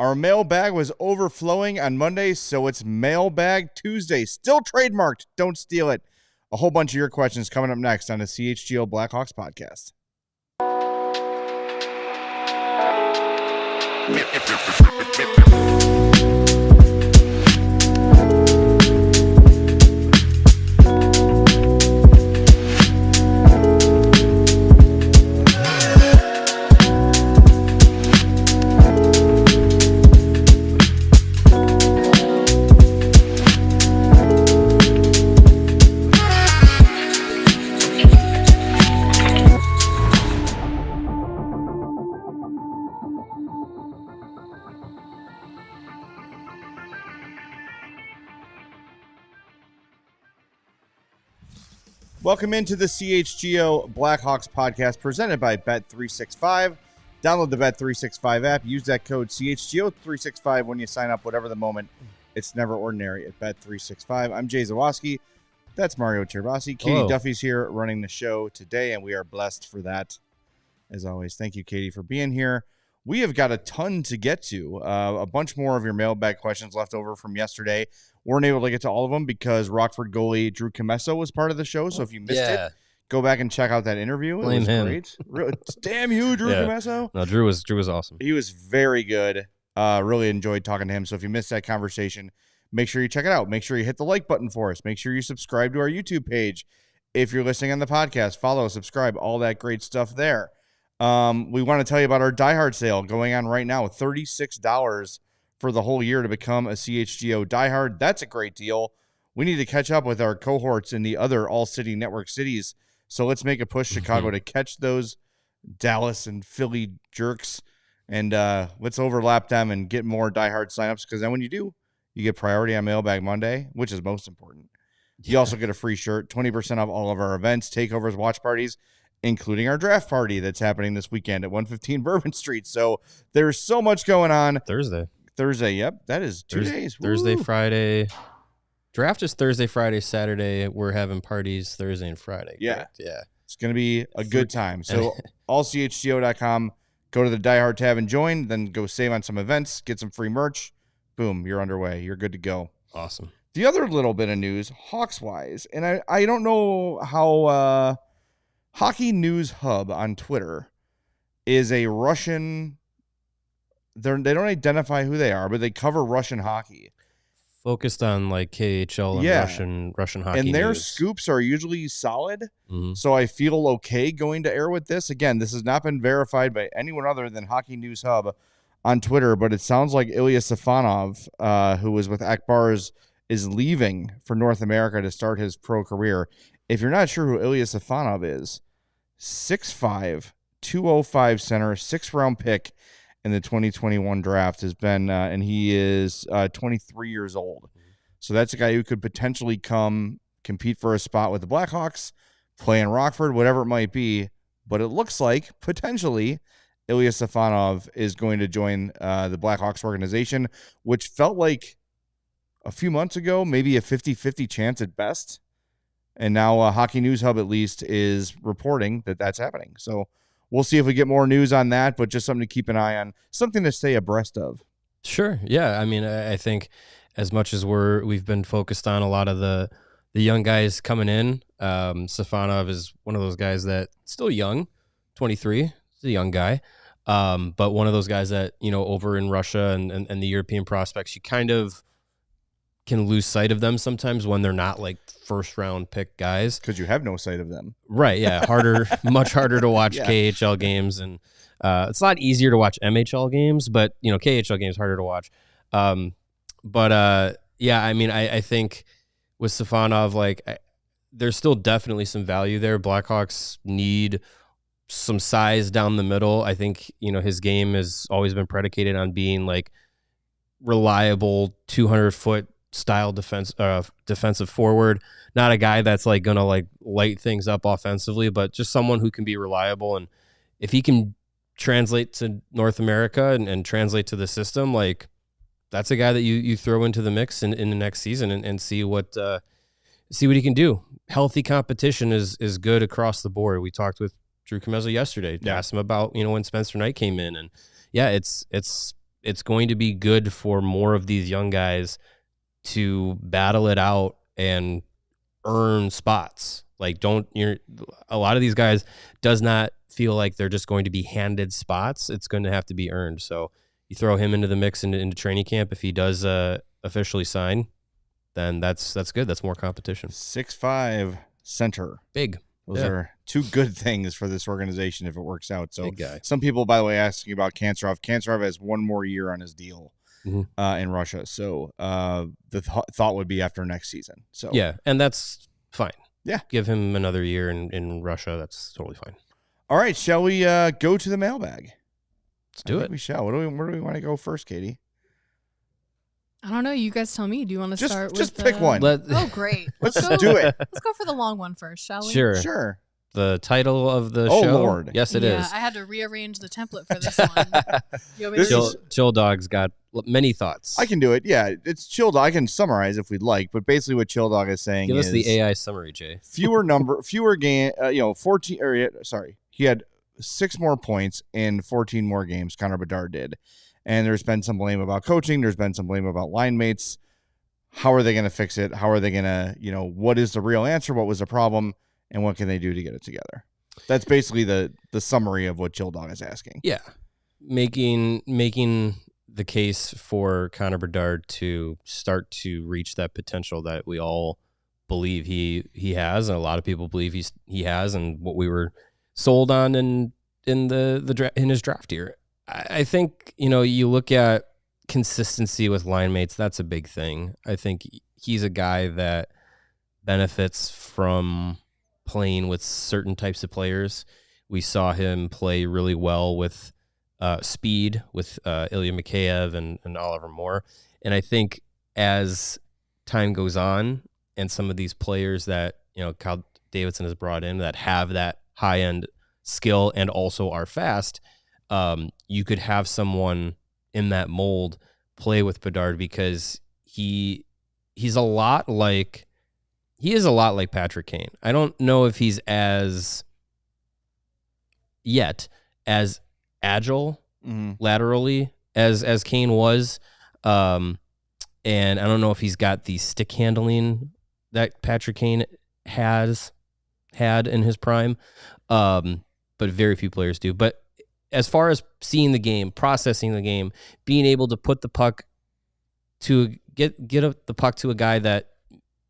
Our mailbag was overflowing on Monday, so it's Mailbag Tuesday. Still trademarked. Don't steal it. A whole bunch of your questions coming up next on the CHGO Blackhawks podcast. Welcome into the CHGO Blackhawks podcast presented by Bet365. Download the Bet365 app. Use that code CHGO365 when you sign up, whatever the moment. It's never ordinary at Bet365. I'm Jay Zawaski. That's Mario Tirabassi. Katie Duffy's here running the show today, and we are blessed for that. As always, thank you, Katie, for being here. We have got a ton to get to. A bunch more of your mailbag questions left over from yesterday. Weren't able to get to all of them because Rockford goalie Drew Commesso was part of the show. So if you missed it, go back and check out that interview. It was great. Damn you, Drew Commesso. No, Drew was awesome. He was very good. Really enjoyed talking to him. So if you missed that conversation, make sure you check it out. Make sure you hit the like button for us. Make sure you subscribe to our YouTube page. If you're listening on the podcast, follow, subscribe, all that great stuff there. We want to tell you about our Die Hard sale going on right now. $36 for the whole year to become a CHGO diehard. That's a great deal. We need to catch up with our cohorts in the other all-city network cities. So let's make a push, Chicago, to catch those Dallas and Philly jerks. And let's overlap them and get more diehard signups, because then when you do, you get priority on Mailbag Monday, which is most important. You also get a free shirt, 20% off all of our events, takeovers, watch parties, including our draft party that's happening this weekend at 115 Bourbon Street. So there's so much going on. Thursday, yep. That is 2 days. Thursday, Friday. Draft is Thursday, Friday, Saturday. We're having parties Thursday and Friday. Yeah. It's going to be a good time. So allchgo.com, go to the Die Hard tab and join, then go save on some events, get some free merch. Boom, you're underway. You're good to go. Awesome. The other little bit of news, Hawks-wise, and I don't know how Hockey News Hub on Twitter is a Russian... They don't identify who they are, but they cover Russian hockey. Focused on like KHL and Russian hockey. And their news. scoops are usually solid. So I feel okay going to air with this. Again, this has not been verified by anyone other than Hockey News Hub on Twitter, but it sounds like Ilia Safonov, who was with Akbars, is leaving for North America to start his pro career. If you're not sure who Ilia Safonov is, 6'5", 205 center, 6th-round pick in the 2021 draft has been, and he is 23 years old. So that's a guy who could potentially come compete for a spot with the Blackhawks, play in Rockford, whatever it might be. But it looks like potentially Ilia Safonov is going to join the Blackhawks organization, which felt like a few months ago, maybe a 50-50 chance at best. And now Hockey News Hub at least is reporting that that's happening. So we'll see if we get more news on that, but just something to keep an eye on, something to stay abreast of. Sure. Yeah. I mean, I think as much as we've been focused on a lot of the young guys coming in, Safonov is one of those guys that still young, 23, he's a young guy. But one of those guys that, over in Russia and the European prospects, you kind of can lose sight of them sometimes when they're not like first round pick guys, because you have no sight of them. Right. Yeah. Much harder to watch KHL games, and it's a lot easier to watch MHL games, but KHL games harder to watch. Yeah, I mean, I think with Safonov, there's still definitely some value there. Blackhawks need some size down the middle. I think, his game has always been predicated on being reliable 200-foot style defensive forward, not a guy that's gonna light things up offensively, but just someone who can be reliable. And if he can translate to North America and translate to the system, that's a guy that you throw into the mix in the next season and see what he can do. Healthy competition is good across the board. We talked with Drew Commesso yesterday. Asked him about when Spencer Knight came in, and it's it's going to be good for more of these young guys to battle it out and earn spots. Like, a lot of these guys does not feel like they're just going to be handed spots. It's going to have to be earned. So you throw him into the mix into training camp. If he does officially sign, then that's good. That's more competition. 6'5" center. Big. Those are two good things for this organization if it works out. So big guy. Some people, by the way, asking about Kantsarov. Kantsarov has one more year on his deal in Russia. So the thought would be after next season. So yeah, and that's fine. Yeah. Give him another year in Russia. That's totally fine. All right. Shall we go to the mailbag? Let's do it. We shall. Where do we want to go first, Katie? I don't know. You guys tell me. Do you want to start with... Just pick one. Oh, great. Let's do it. Let's go for the long one first, shall we? Sure. The title of the show? Oh, Lord. Yes, it is. Yeah, I had to rearrange the template for this one. You want me to Chill Dog's got many thoughts. I can do it. Yeah, it's Chill Dog. I can summarize if we'd like, but basically what Chill Dog is saying Give is... us the AI summary, Jay. fewer game, 14, he had 6 more points in 14 more games, Connor Bedard did. And there's been some blame about coaching. There's been some blame about line mates. How are they going to fix it? How are they going to, what is the real answer? What was the problem? And what can they do to get it together? That's basically the summary of what Chill Dog is asking. Yeah. Making the case for Connor Bedard to start to reach that potential that we all believe he has, and a lot of people believe he has, and what we were sold on in his draft year. I think, you look at consistency with line mates, that's a big thing. I think he's a guy that benefits from playing with certain types of players. We saw him play really well with speed, with Ilya Mikheyev and Oliver Moore. And I think as time goes on and some of these players that, Kyle Davidson has brought in that have that high-end skill and also are fast, you could have someone in that mold play with Bedard because he is a lot like Patrick Kane. I don't know if he's as agile laterally as Kane was, and I don't know if he's got the stick handling that Patrick Kane had in his prime, but very few players do. But as far as seeing the game, processing the game, being able to put the puck to get the puck to a guy that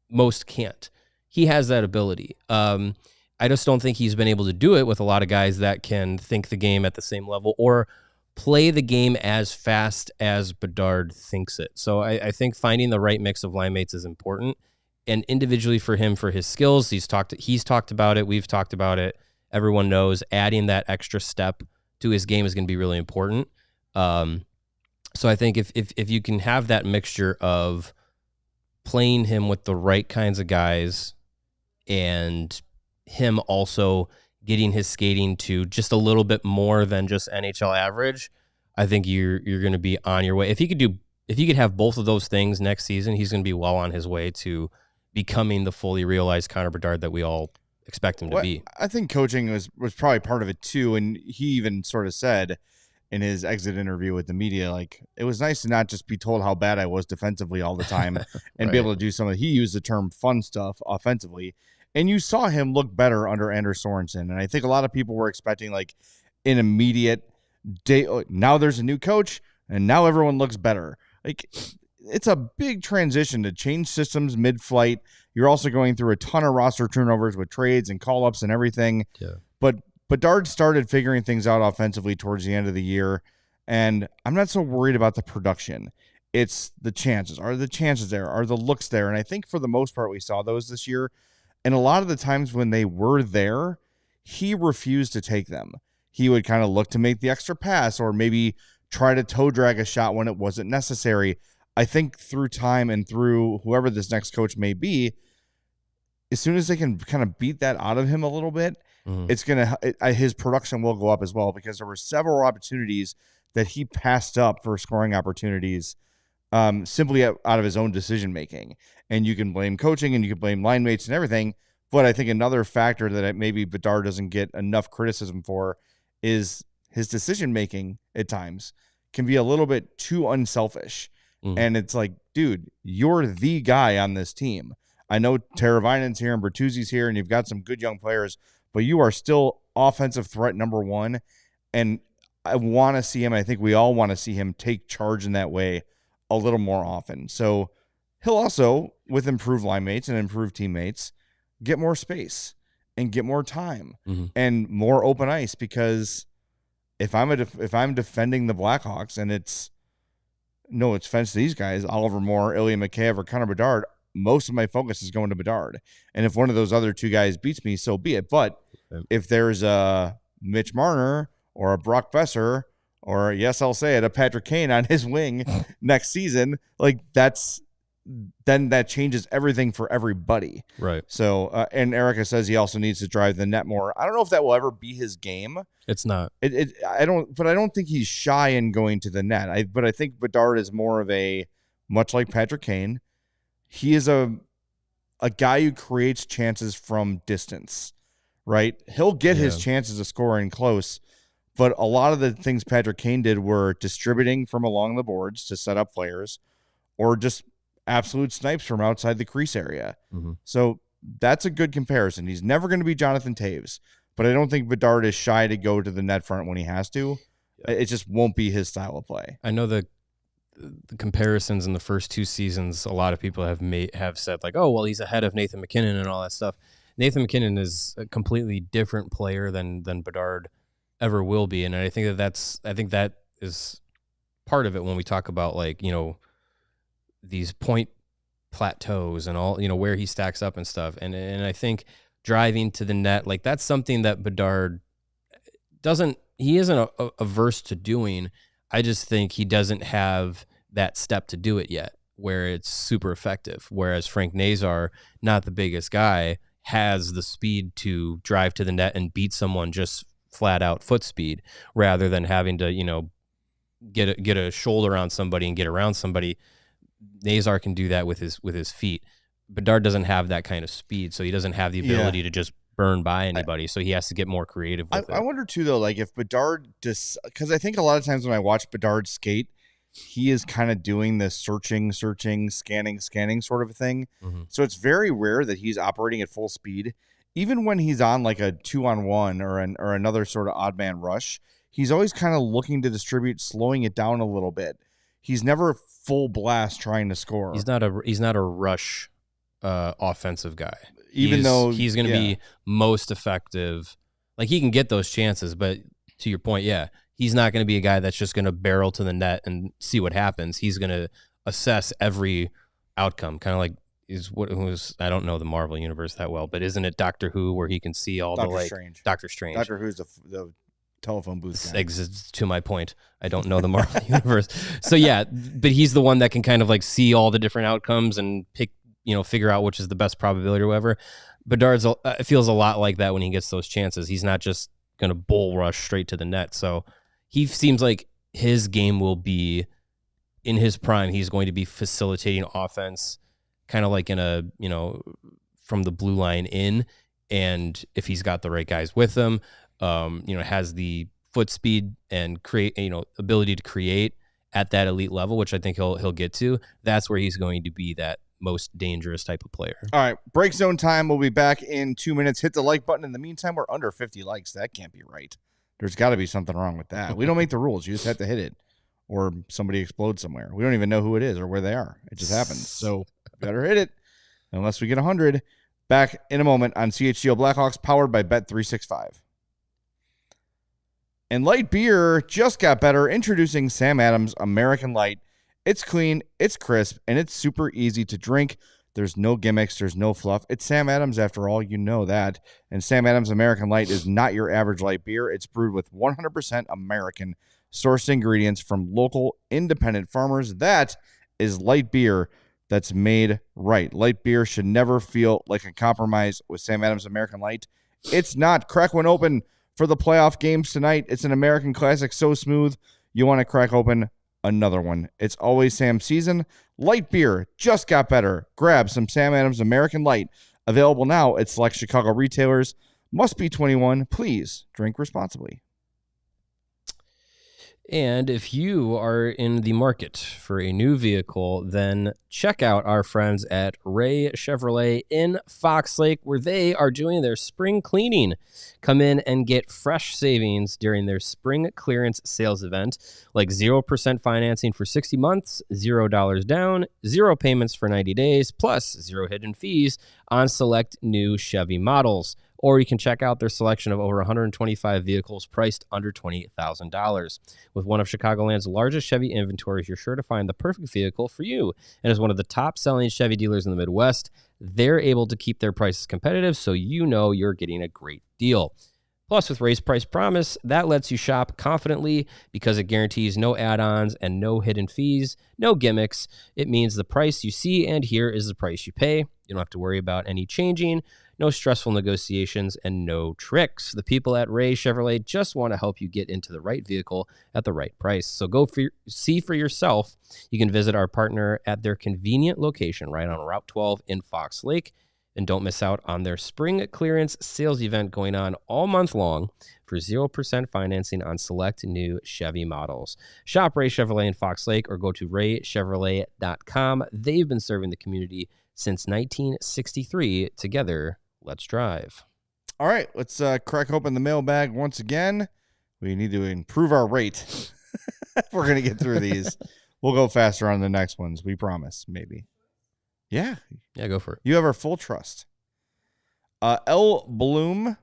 most can't, he has that ability. I just don't think he's been able to do it with a lot of guys that can think the game at the same level or play the game as fast as Bedard thinks it. So I think finding the right mix of line mates is important. And individually for him, for his skills, he's talked about it. We've talked about it. Everyone knows adding that extra step to his game is going to be really important. So I think if you can have that mixture of playing him with the right kinds of guys and him also getting his skating to just a little bit more than just NHL average, I think you're going to be on your way. If he could have both of those things next season, he's going to be well on his way to becoming the fully realized Connor Bedard that we all expect him to be. I think coaching was probably part of it too, and he even sort of said in his exit interview with the media, like, it was nice to not just be told how bad I was defensively all the time and right. be able to do some of, he used the term fun stuff offensively, and you saw him look better under Anders Sorensen. And I think a lot of people were expecting like an immediate day. Now there's a new coach and now everyone looks better. Like, it's a big transition to change systems mid-flight. You're also going through a ton of roster turnovers with trades and call-ups and everything. Yeah. But Bedard started figuring things out offensively towards the end of the year, and I'm not so worried about the production. It's the chances. Are the chances there? Are the looks there? And I think for the most part we saw those this year. And a lot of the times when they were there, he refused to take them. He would kind of look to make the extra pass or maybe try to toe drag a shot when it wasn't necessary. I think through time and through whoever this next coach may be, as soon as they can kind of beat that out of him a little bit, it's going to, his production will go up as well, because there were several opportunities that he passed up for scoring opportunities simply out of his own decision making. And you can blame coaching and you can blame line mates and everything. But I think another factor that maybe Bedard doesn't get enough criticism for is his decision making at times. can be a little bit too unselfish. And it's like, dude, you're the guy on this team. I know Teravainen's here and Bertuzzi's here, and you've got some good young players, but you are still offensive threat number one. And I want to see him. I think we all want to see him take charge in that way a little more often. So he'll also, with improved line mates and improved teammates, get more space and get more time and more open ice. Because if I'm defending the Blackhawks and it's no offense to these guys, Oliver Moore, Ilya Mikheyev, or Connor Bedard, most of my focus is going to Bedard. And if one of those other two guys beats me, so be it. But if there's a Mitch Marner or a Brock Boeser or, yes, I'll say it, a Patrick Kane on his wing next season, like then that changes everything for everybody. Right. So, and Erica says he also needs to drive the net more. I don't know if that will ever be his game. It's not. I don't think he's shy in going to the net. But I think Bedard is more of a, much like Patrick Kane, he is a guy who creates chances from distance, right? He'll get his chances of scoring close, but a lot of the things Patrick Kane did were distributing from along the boards to set up players, or just absolute snipes from outside the crease area. So that's a good comparison. He's never going to be Jonathan Taves, but I don't think Bedard is shy to go to the net front when he has to. It just won't be his style of play. I know the comparisons in the first two seasons, a lot of people have said like, oh, well, he's ahead of Nathan MacKinnon and all that stuff. Nathan MacKinnon is a completely different player than Bedard ever will be. And I think that is part of it when we talk about, like, you know, these point plateaus and all, you know, where he stacks up and stuff. And I think driving to the net, like, that's something that Bedard isn't averse to doing. I just think he doesn't have that step to do it yet where it's super effective. Whereas Frank Nazar, not the biggest guy, has the speed to drive to the net and beat someone just flat out foot speed, rather than having to, you know, get a shoulder on somebody and get around somebody. Nazar can do that with his feet. Bedard doesn't have that kind of speed, so he doesn't have the ability to just burn by anybody. So he has to get more creative with it. I wonder too, though, like, if Bedard because I think a lot of times when I watch Bedard skate, he is kind of doing this searching, scanning sort of a thing. So it's very rare that he's operating at full speed. Even when he's on like a 2-on-1 or another sort of odd man rush, he's always kind of looking to distribute, slowing it down a little bit. He's never full blast trying to score. He's not a rush offensive guy. Even though he's going to be most effective. Like, he can get those chances, but to your point, he's not going to be a guy that's just going to barrel to the net and see what happens. He's going to assess every outcome, kind of like I don't know the Marvel universe that well, but isn't it Doctor Who, where he can see all Doctor Strange. Doctor Who's the telephone booth guy. To my point, I don't know the Marvel universe. So but he's the one that can kind of like see all the different outcomes and pick, you know, figure out which is the best probability or whatever. Bedard's feels a lot like that when he gets those chances. He's not just going to bull rush straight to the net. So he seems like his game will be, in his prime, he's going to be facilitating offense, kind of like in a, you know, from the blue line in. And if he's got the right guys with him, you know, has the foot speed and create, you know, ability to create at that elite level, which I think he'll get to, that's where he's going to be that most dangerous type of player. All right, break zone time. We'll be back in 2 minutes. Hit the like button. In the meantime, we're under 50 likes. That can't be right. There's got to be something wrong with that. We don't make the rules. You just have to hit it, or somebody explodes somewhere. We don't even know who it is or where they are. It just happens. So better hit it unless we get 100. Back in a moment on CHGO Blackhawks, powered by Bet365. And light beer just got better. Introducing Sam Adams American Light. It's clean, it's crisp, and it's super easy to drink. There's no gimmicks, there's no fluff. It's Sam Adams, after all, you know that. And Sam Adams American Light is not your average light beer. It's brewed with 100% American sourced ingredients from local independent farmers. That is light beer that's made right. Light beer should never feel like a compromise with Sam Adams American Light. It's not. Crack one open for the playoff games tonight. It's an American classic, so smooth, you want to crack open another one. It's always Sam's season. Light beer just got better. Grab some Sam Adams American Light. Available now at select Chicago retailers. Must be 21. Please drink responsibly. And if you are in the market for a new vehicle, then check out our friends at Ray Chevrolet in Fox Lake, where they are doing their spring cleaning. Come in and get fresh savings during their spring clearance sales event, like 0% financing for 60 months, $0 down, 0 payments for 90 days, plus 0 hidden fees on select new Chevy models. Or you can check out their selection of over 125 vehicles priced under $20,000. With one of Chicagoland's largest Chevy inventories, you're sure to find the perfect vehicle for you. And as one of the top-selling Chevy dealers in the Midwest, they're able to keep their prices competitive, so you know you're getting a great deal. Plus, with Ray's Price Promise, that lets you shop confidently because it guarantees no add-ons and no hidden fees, no gimmicks. It means the price you see and hear is the price you pay. You don't have to worry about any changing, no stressful negotiations, and no tricks. The people at Ray Chevrolet just want to help you get into the right vehicle at the right price. So go see for yourself. You can visit our partner at their convenient location right on Route 12 in Fox Lake. And don't miss out on their spring clearance sales event going on all month long for 0% financing on select new Chevy models. Shop Ray Chevrolet in Fox Lake or go to raychevrolet.com. They've been serving the community since 1963. Together, let's drive. All right, let's crack open the mailbag once again. We need to improve our rate. We're going to get through these. We'll go faster on the next ones. We promise, maybe. Yeah, go for it. You have our full trust. L Bloom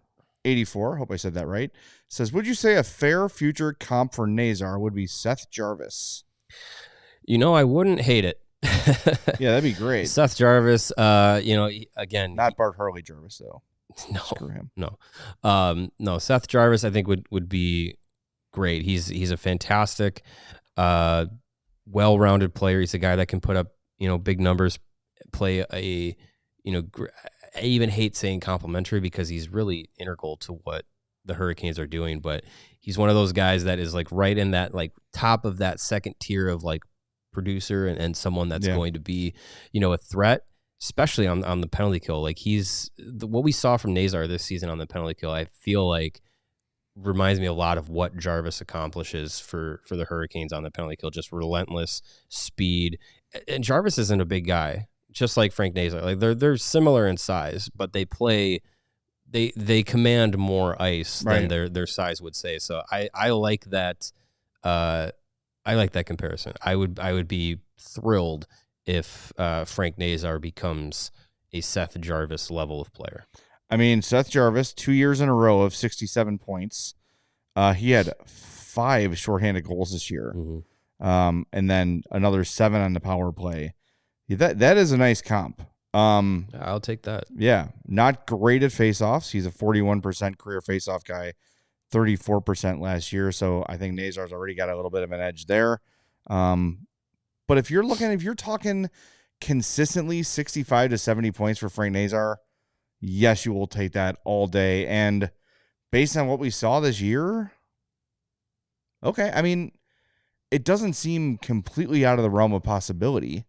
84, hope I said that right, says, would you say a fair future comp for Nazar would be Seth Jarvis? I wouldn't hate it. Yeah, that'd be great. Seth Jarvis, again, not Bart Harley Jarvis though. No, screw him. No. Seth Jarvis, I think would be great. He's a fantastic, well-rounded player. He's a guy that can put up big numbers. Play I even hate saying complimentary because he's really integral to what the Hurricanes are doing, but he's one of those guys that is like right in that like top of that second tier of like producer and someone that's going to be, a threat, especially on the penalty kill. Like what we saw from Nazar this season on the penalty kill, I feel like reminds me a lot of what Jarvis accomplishes for the Hurricanes on the penalty kill, just relentless speed. And Jarvis isn't a big guy. Just like Frank Nazar, like they're similar in size, but they command more ice than their size would say. So I like that. I like that comparison. I would be thrilled if Frank Nazar becomes a Seth Jarvis level of player. I mean, Seth Jarvis, 2 years in a row of 67 points. He had 5 shorthanded goals this year, and then another 7 on the power play. That is a nice comp. I'll take that. Yeah, not great at faceoffs. He's a 41% career faceoff guy, 34% last year. So I think Nazar's already got a little bit of an edge there. But if you're talking consistently 65 to 70 points for Frank Nazar, yes, you will take that all day. And based on what we saw this year, okay, I mean, it doesn't seem completely out of the realm of possibility,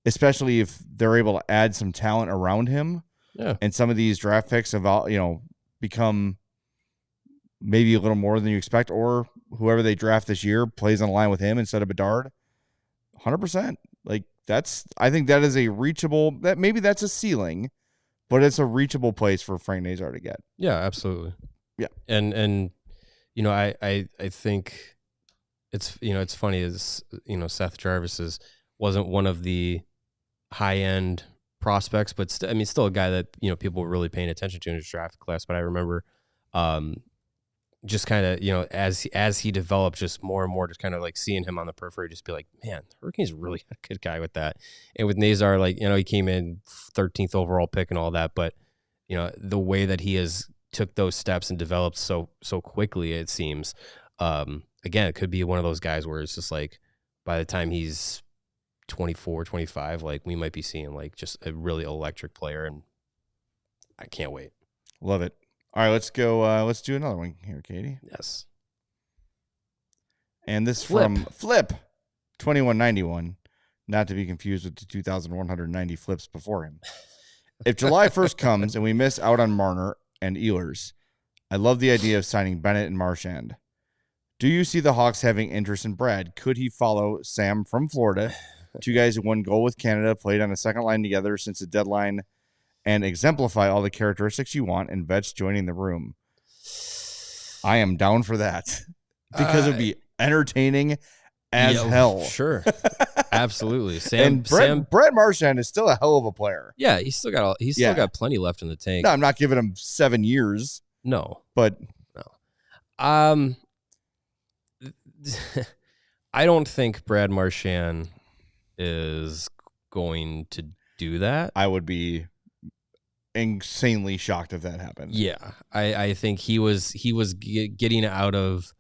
especially if they're able to add some talent around him. Yeah. And some of these draft picks have, become maybe a little more than you expect, or whoever they draft this year plays on the line with him instead of Bedard. 100%. Like I think that is a reachable, maybe that's a ceiling, but it's a reachable place for Frank Nazar to get. Yeah, absolutely. Yeah. And I think it's funny is, Seth Jarvis wasn't one of the high-end prospects, but still a guy that, people were really paying attention to in his draft class. But I remember just kind of, as he developed just more and more, just kind of like seeing him on the periphery, just be like, man, Hurricanes really a good guy with that. And with Nazar, like, he came in 13th overall pick and all that, but, the way that he has took those steps and developed so quickly, it seems, again, it could be one of those guys where it's just like, by the time he's 24, 25, like we might be seeing like just a really electric player, and I can't wait. Love it. All right, let's go. Let's do another one here, Katie. Yes. And this from Flip 2191, not to be confused with the 2,190 flips before him. If July 1st comes and we miss out on Marner and Ehlers, I love the idea of signing Bennett and Marchand. Do you see the Hawks having interest in Brad? Could he follow Sam from Florida? Two guys who won gold with Canada, played on the second line together since the deadline, and exemplify all the characteristics you want in vets joining the room. I am down for that because it would be entertaining as hell. Sure. Absolutely. Brad Marchand is still a hell of a player. Yeah, he's still got plenty left in the tank. No, I'm not giving him 7 years. No. But I don't think Brad Marchand is going to do that. I would be insanely shocked if that happened. Yeah, I think he was getting out of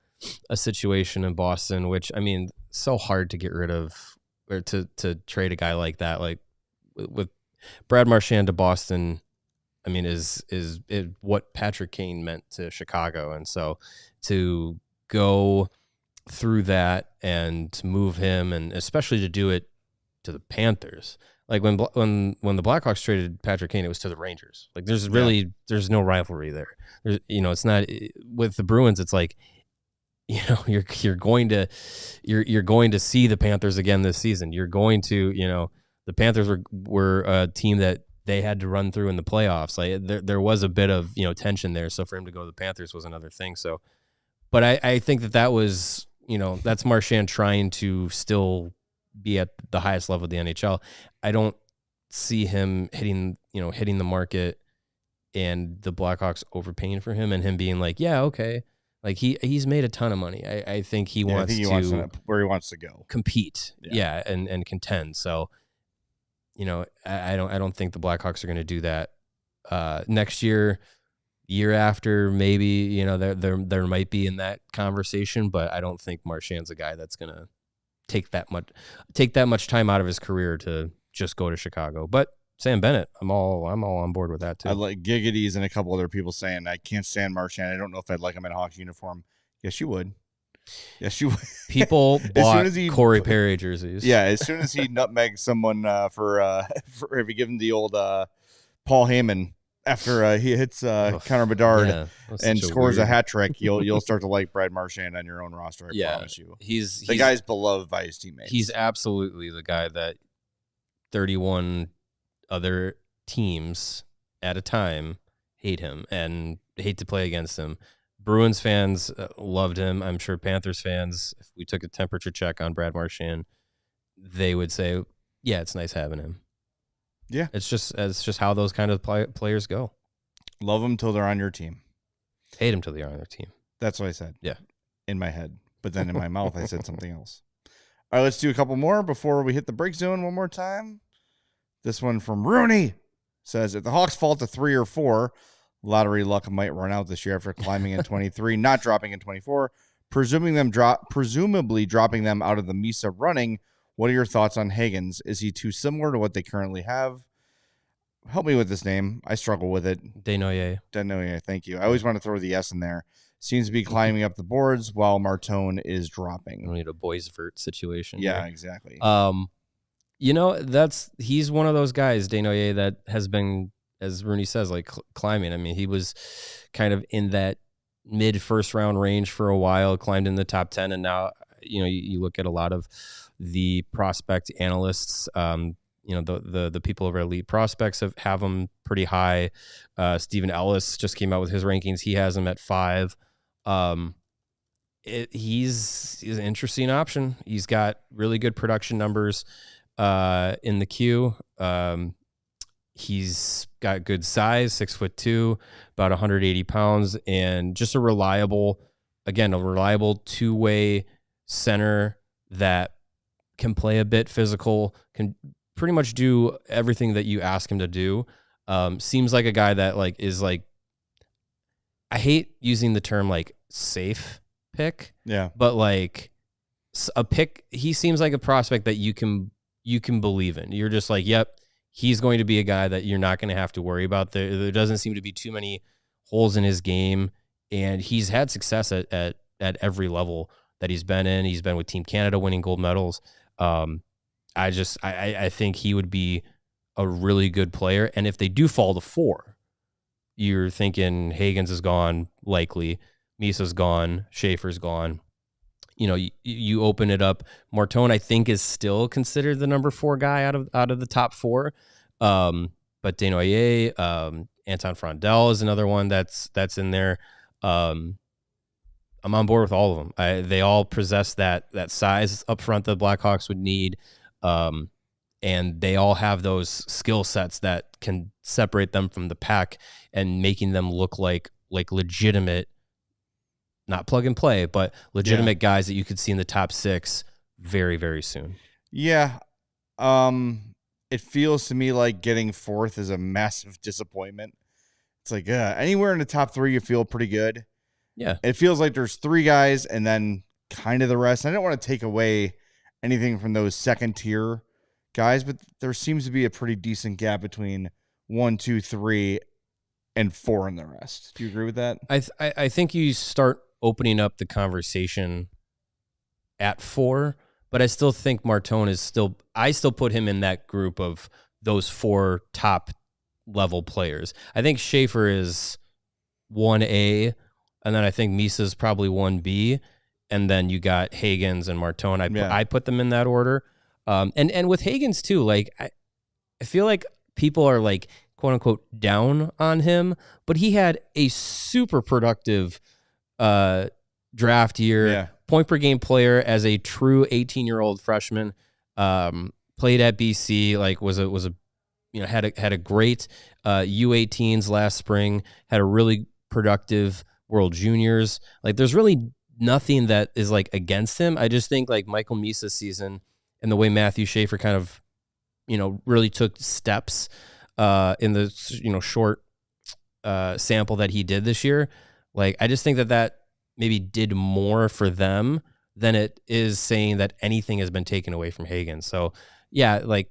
a situation in Boston, which, I mean, so hard to get rid of or to trade a guy like that. Like with Brad Marchand to Boston, I mean, is what Patrick Kane meant to Chicago, and so to go through that and to move him, and especially to do it to the Panthers. Like when the Blackhawks traded Patrick Kane, it was to the Rangers. Like there's no rivalry there. There's, it's not with the Bruins. It's like, you're going to see the Panthers again this season. You're going to, the Panthers were a team that they had to run through in the playoffs. Like there was a bit of, tension there. So for him to go to the Panthers was another thing. So, but I think that was, that's Marchand trying to still be at the highest level of the NHL. I don't see him hitting the market and the Blackhawks overpaying for him and him being like, yeah, okay. Like he's made a ton of money. I think he wants where he wants to go. Compete. Yeah, and contend. So, I don't think the Blackhawks are going to do that next year after, maybe, there might be in that conversation, but I don't think Marchand's a guy that's going to take that much time out of his career to just go to Chicago. But Sam Bennett, I'm all on board with that too. I like Giggities and a couple other people saying I can't stand Marchand. I don't know if I'd like him in a Hawks uniform. Yes, you would. Yes, you would. People bought Corey Perry jerseys. Yeah, as soon as he nutmegs someone for if you give him the old Paul Heyman after he hits Connor Bedard and scores a hat trick, you'll start to like Brad Marchand on your own roster. I promise you. He's the guy's beloved by his teammates. He's absolutely the guy that 31 other teams at a time hate him and hate to play against him. Bruins fans loved him. I'm sure Panthers fans, if we took a temperature check on Brad Marchand, they would say, yeah, it's nice having him. Yeah. It's just how those kind of players go. Love them till they're on your team. Hate them till they're on their team. That's what I said. Yeah. In my head. But then in my mouth, I said something else. All right, let's do a couple more before we hit the break zone one more time. This one from Rooney says, if the Hawks fall to 3 or 4, lottery luck might run out this year after climbing in 23, not dropping in 24, presumably dropping them out of the Misa running. What are your thoughts on Higgins? Is he too similar to what they currently have? Help me with this name. I struggle with it. Desnoyers. Thank you. I always want to throw the S in there. Seems to be climbing up the boards while Martone is dropping. We need a Boeser situation. Yeah, here. Exactly. He's one of those guys, Desnoyers, that has been, as Rooney says, like climbing. I mean, he was kind of in that mid first round range for a while, climbed in the top 10. And now, you look at a lot of the prospect analysts, the people over Elite Prospects have him pretty high. Stephen Ehlers just came out with his rankings. He has him at 5. He's an interesting option. He's got really good production numbers in the queue. He's got good size, 6'2", about 180 pounds, and just a reliable two-way center that can play a bit physical, can pretty much do everything that you ask him to do. Seems like a guy that I hate using the term safe pick. Yeah. But a pick, he seems like a prospect that you can believe in. You're just like, yep, he's going to be a guy that you're not going to have to worry about. There doesn't seem to be too many holes in his game, and he's had success at every level that he's been in. He's been with Team Canada winning gold medals. I think he would be a really good player. And if they do fall to 4, you're thinking Higgins is gone, likely. Misa's gone. Schaefer's gone. you open it up. Martone, I think, is still considered the number 4 guy out of the top 4. But Desnoyers, Anton Frondel is another one that's in there. I'm on board with all of them. They all possess that size up front that the Blackhawks would need. And they all have those skill sets that can separate them from the pack and making them look like legitimate, not plug and play, but legitimate guys that you could see in the top 6 very, very soon. Yeah. It feels to me like getting 4th is a massive disappointment. It's like, anywhere in the top 3, you feel pretty good. Yeah. It feels like there's 3 guys and then kind of the rest. I don't want to take away anything from those second tier guys, but there seems to be a pretty decent gap between 1, 2, 3, and 4 in the rest. Do you agree with that? I think you start opening up the conversation at 4, but I still think Martone is I still put him in that group of those 4 top level players. I think Schaefer is 1A, and then I think Misa's probably 1B, and then you got Hagens and Martone. I put them in that order. And with Hagens too, like I feel like people are like quote unquote down on him, but he had a super productive draft year. Yeah. Point per game player as a true 18-year-old freshman. Played at BC, like was a had a great U18s last spring. Had a really productive World Juniors. Like there's really nothing that is like against him. I just think like Michael Misa's season and the way Matthew Schaefer kind of really took steps in the short sample that he did this year. Like I just think that maybe did more for them than it is saying that anything has been taken away from Hagen. So yeah, like,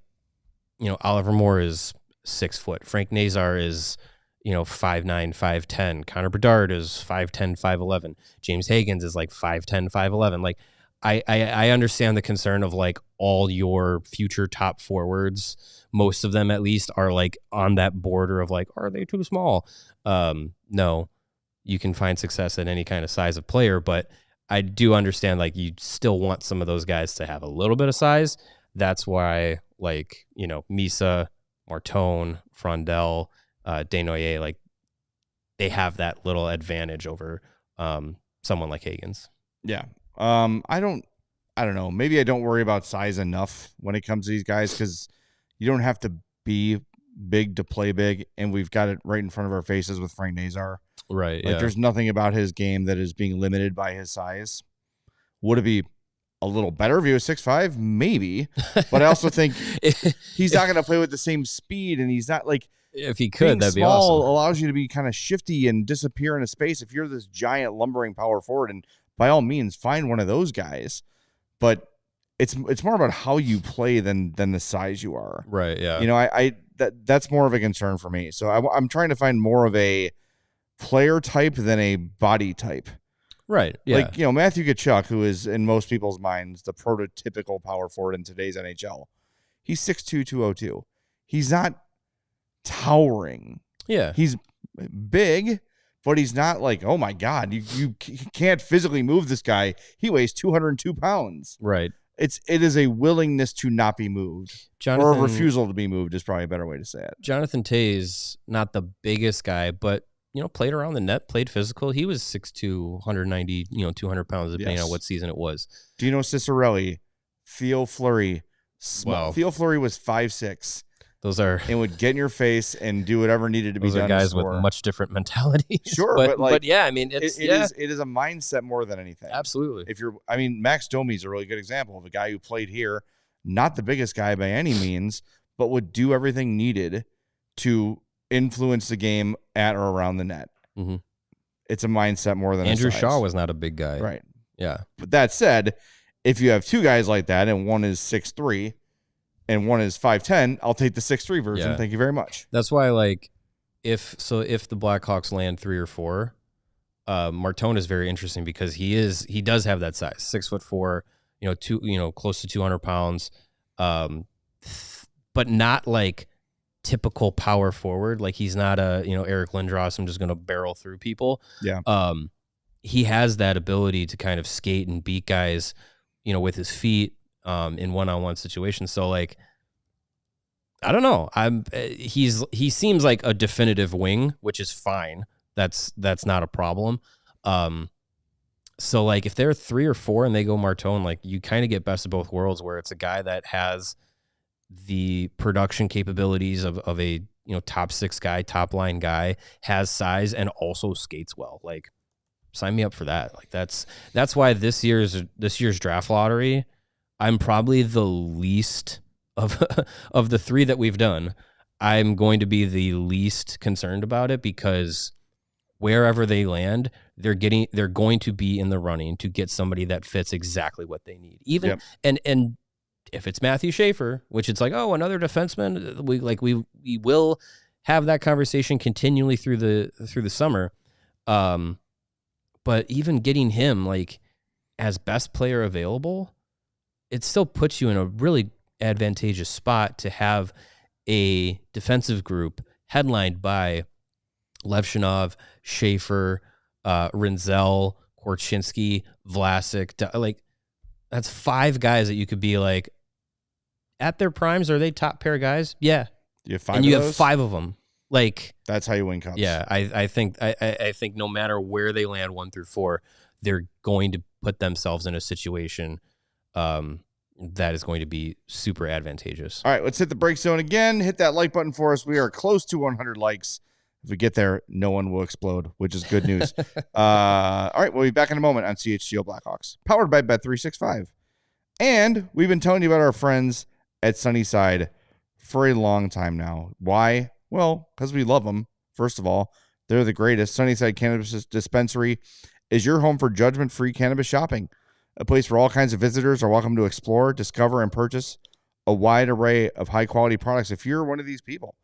Oliver Moore is 6 foot. Frank Nazar is, 5'9", 5'10". Connor Bedard is 5'10", 5'11". James Hagens is like 5'10", 5'11". Like I understand the concern of like all your future top forwards, most of them at least are like on that border of like, are they too small? No. You can find success at any kind of size of player, but I do understand like you still want some of those guys to have a little bit of size. That's why like, Misa, Martone, Frondel, Desnoyers, like they have that little advantage over someone like Hagens. Yeah. I don't know. Maybe I don't worry about size enough when it comes to these guys because you don't have to be big to play big, and we've got it right in front of our faces with Frank Nazar. Right. Like there's nothing about his game that is being limited by his size. Would it be a little better if he was 6'5"? Maybe. But I also think he's not going to play with the same speed, and he's not like if he could, that'd be small awesome. allows you to be kind of shifty and disappear in a space. If you're this giant lumbering power forward, and by all means find one of those guys, but it's more about how you play than the size you are. Right. Yeah. I that's more of a concern for me. So I'm trying to find more of a player type than a body type. Right. Yeah. Like, Matthew Tkachuk, who is in most people's minds the prototypical power forward in today's NHL. He's 6'2", 202. He's not towering. Yeah. He's big, but he's not like, oh my God, you can't physically move this guy. He weighs 202 pounds. Right. It is a willingness to not be moved. Or a refusal to be moved is probably a better way to say it. Jonathan Toews, not the biggest guy, but played around the net, played physical. He was 6'2", 190, 200 pounds, depending on what season it was. Dino Ciccarelli, Theo Fleury. Wow. Theo Fleury was 5'6". Those are and would get in your face and do whatever needed to be done. Those are guys with much different mentalities. Sure, but yeah, I mean, it is a mindset more than anything. Absolutely. Max Domi is a really good example of a guy who played here, not the biggest guy by any means, but would do everything needed to influence the game at or around the net. Mm-hmm. It's a mindset more than Andrew a size. Shaw was not a big guy. Right. Yeah. But that said, if you have 2 guys like that and one is 6'3", and one is 5'10", I'll take the 6'3" version. Yeah. Thank you very much. That's why, like, if the Blackhawks land 3 or 4, Martone is very interesting because he does have that size, 6'4", close to 200 pounds, but not like typical power forward. Like he's not a Eric Lindros. I'm just going to barrel through people. Yeah. he has that ability to kind of skate and beat guys, with his feet in one-on-one situations. So like, I don't know. He seems like a definitive wing, which is fine. That's not a problem. So like if they're 3 or 4 and they go Martone, like you kind of get best of both worlds, where it's a guy that has the production capabilities of a top 6 guy, top line guy, has size and also skates well. Like, sign me up for that. Like that's why this year's draft lottery, I'm probably the least of the 3 that we've done. I'm going to be the least concerned about it, because wherever they land, they're going to be in the running to get somebody that fits exactly what they need. Even and if it's Matthew Schaefer, which it's like, oh, another defenseman, we will have that conversation continually through the summer. But even getting him like as best player available, it still puts you in a really advantageous spot to have a defensive group headlined by Levshinov, Schaefer, Rinzel, Korchinski, Vlasic. Like, that's 5 guys that you could be like, at their primes, are they top pair guys? Yeah. You have 5 and of you those? have 5 of them. Like, that's how you win cups. Yeah, I think no matter where they land 1 through 4, they're going to put themselves in a situation that is going to be super advantageous. All right, let's hit the break zone again. Hit that like button for us. We are close to 100 likes. If we get there, no one will explode, which is good news. All right, we'll be back in a moment on CHGO Blackhawks, powered by Bet365. And we've been telling you about our friends at Sunnyside for a long time now. Why? Well, because we love them. First of all, they're the greatest. Sunnyside Cannabis Dispensary is your home for judgment-free cannabis shopping, a place where all kinds of visitors are welcome to explore, discover, and purchase a wide array of high-quality products. If you're one of these people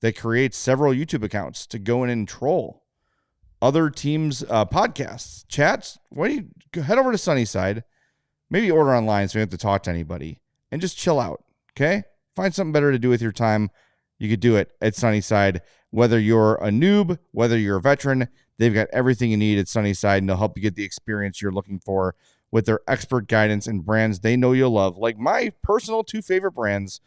that creates several YouTube accounts to go in and troll other teams' podcasts, chats, why don't you head over to Sunnyside, maybe order online so you don't have to talk to anybody, and just chill out, okay? Find something better to do with your time. You could do it at Sunnyside. Whether you're a noob, whether you're a veteran, they've got everything you need at Sunnyside, and they'll help you get the experience you're looking for with their expert guidance and brands they know you'll love, like my personal 2 favorite brands,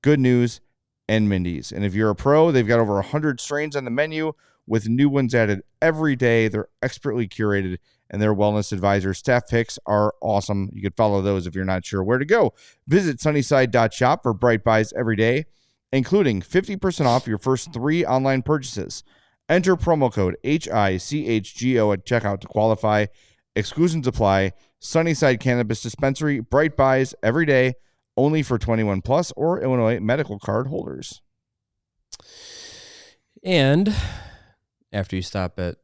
Good News and Mindy's. And if you're a pro, they've got over 100 strains on the menu with new ones added every day. They're expertly curated, and their wellness advisor staff picks are awesome. You could follow those if you're not sure where to go. Visit sunnyside.shop for bright buys every day, including 50% off your first 3 online purchases. Enter promo code HICHGO at checkout to qualify. Exclusions apply. Sunnyside Cannabis Dispensary, bright buys every day, only for 21 plus or Illinois medical card holders. And after you stop at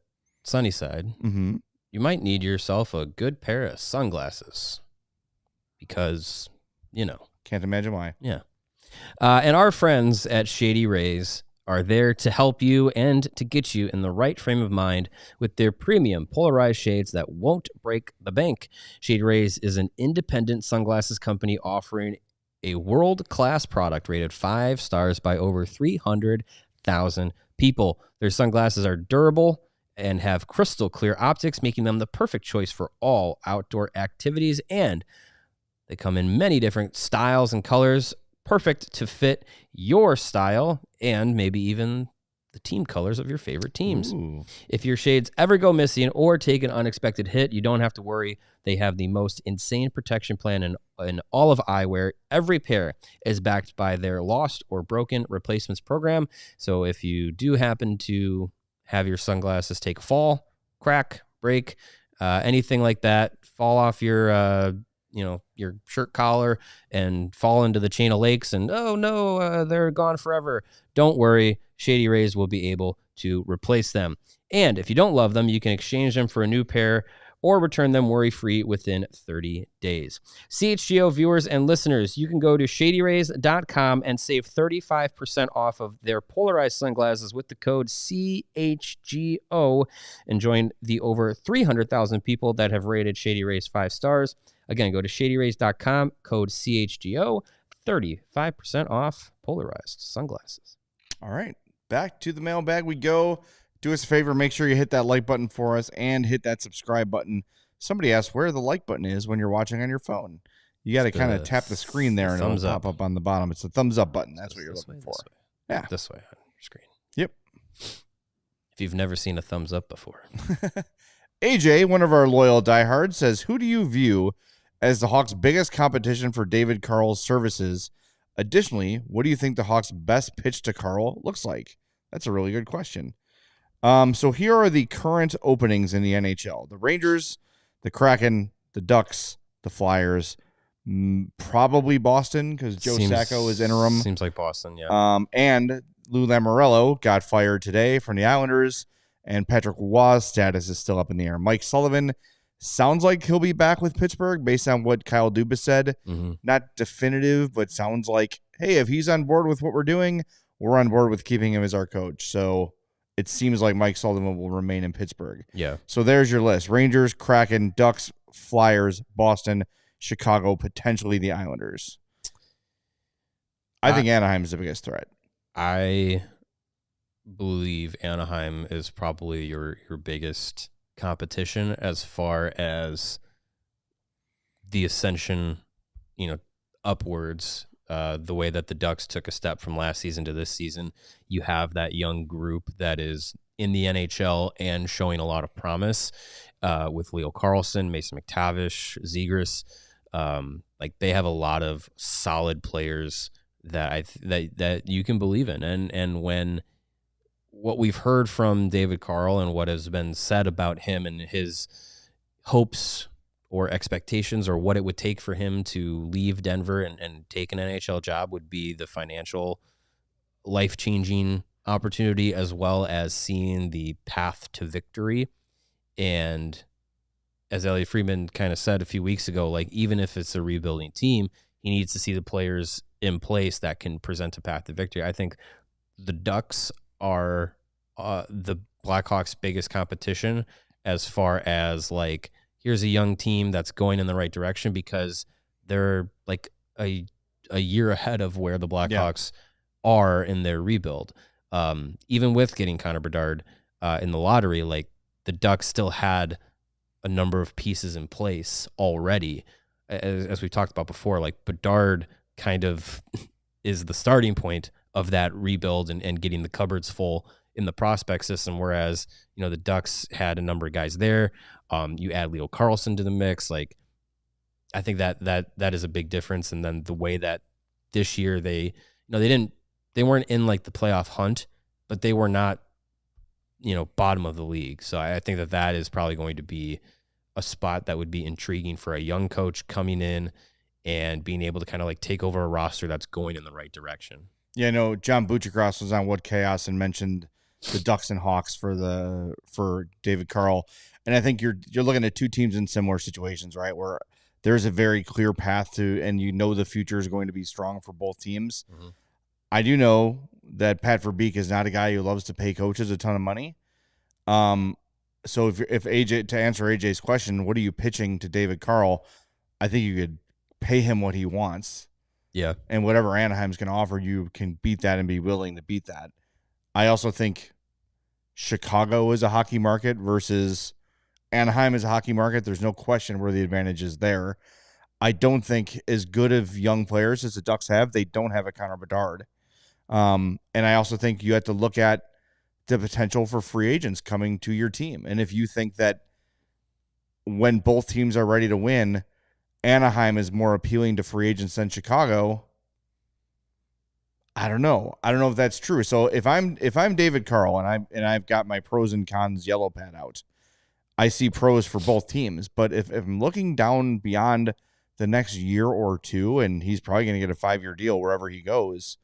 Sunnyside, you might need yourself a good pair of sunglasses, because, Can't imagine why. Yeah. And our friends at Shady Rays are there to help you and to get you in the right frame of mind with their premium polarized shades that won't break the bank. Shady Rays is an independent sunglasses company offering a world-class product rated 5 stars by over 300,000 people. Their sunglasses are durable and have crystal clear optics, making them the perfect choice for all outdoor activities. And they come in many different styles and colors, perfect to fit your style and maybe even the team colors of your favorite teams. Ooh. If your shades ever go missing or take an unexpected hit, you don't have to worry. They have the most insane protection plan in all of eyewear. Every pair is backed by their lost or broken replacements program. So if you do happen to have your sunglasses take a fall, crack, break, anything like that, fall off your your shirt collar and fall into the chain of lakes and, oh no, they're gone forever. Don't worry. Shady Rays will be able to replace them. And if you don't love them, you can exchange them for a new pair or return them worry-free within 30 days. CHGO viewers and listeners, you can go to shadyrays.com and save 35% off of their polarized sunglasses with the code CHGO and join the over 300,000 people that have rated Shady Rays 5 stars. Again, go to shadyrays.com, code CHGO, 35% off polarized sunglasses. All right, back to the mailbag we go. Do us a favor, make sure you hit that like button for us and hit that subscribe button. Somebody asked where the like button is when you're watching on your phone. You got to kind of tap the screen there and it'll pop up on the bottom. It's the thumbs up button. That's what you're looking for. Yeah. This way on your screen. Yep. If you've never seen a thumbs up before. AJ, one of our loyal diehards, says, who do you view as the Hawks' biggest competition for David Carle's services? Additionally, what do you think the Hawks' best pitch to Carle looks like? That's a really good question. So here are the current openings in the NHL. The Rangers, the Kraken, the Ducks, the Flyers, probably Boston because Joe Sacco is interim. Seems like Boston, yeah. And Lou Lamoriello got fired today from the Islanders, and Patrick Roy's status is still up in the air. Mike Sullivan sounds like he'll be back with Pittsburgh based on what Kyle Dubas said. Mm-hmm. Not definitive, but sounds like, hey, if he's on board with what we're doing, we're on board with keeping him as our coach. So it seems like Mike Sullivan will remain in Pittsburgh. Yeah. So there's your list. Rangers, Kraken, Ducks, Flyers, Boston, Chicago, potentially the Islanders. I think Anaheim is the biggest threat. I believe Anaheim is probably your biggest competition as far as the ascension, upwards. The way that the Ducks took a step from last season to this season, you have that young group that is in the NHL and showing a lot of promise with Leo Carlsson, Mason McTavish, Zegras. They have a lot of solid players that you can believe in. And when what we've heard from David Carle and what has been said about him and his hopes or expectations or what it would take for him to leave Denver and take an NHL job would be the financial life-changing opportunity as well as seeing the path to victory. And as Elliot Friedman kind of said a few weeks ago, even if it's a rebuilding team, he needs to see the players in place that can present a path to victory. I think the Ducks are the Blackhawks' biggest competition as far as here's a young team that's going in the right direction because they're a year ahead of where the Blackhawks are in their rebuild. Even with getting Connor Bedard in the lottery, the Ducks still had a number of pieces in place already. As we talked about before, Bedard kind of is the starting point of that rebuild and getting the cupboards full in the prospect system, whereas, the Ducks had a number of guys there. You add Leo Carlsson to the mix. I think that is a big difference. And then the way that this year they weren't in the playoff hunt, but they were not, bottom of the league. So I think that is probably going to be a spot that would be intriguing for a young coach coming in and being able to kind of take over a roster that's going in the right direction. Yeah, no, John Buchacross was on What Chaos and mentioned the Ducks and Hawks for David Carle. And I think you're looking at two teams in similar situations, right? Where there's a very clear path to, and the future is going to be strong for both teams. Mm-hmm. I do know that Pat Verbeek is not a guy who loves to pay coaches a ton of money. So if AJ, to answer AJ's question, what are you pitching to David Carle? I think you could pay him what he wants. Yeah. And whatever Anaheim's going to offer, you can beat that and be willing to beat that. I also think Chicago is a hockey market versus Anaheim is a hockey market. There's no question where the advantage is there. I don't think as good of young players as the Ducks have, they don't have a Connor Bedard. And I also think you have to look at the potential for free agents coming to your team. And if you think that when both teams are ready to win, Anaheim is more appealing to free agents than Chicago, I don't know. I don't know if that's true. So if I'm David Carle and I've got my pros and cons yellow pad out, I see pros for both teams. But if I'm looking down beyond the next year or two, and he's probably going to get a 5-year deal wherever he goes,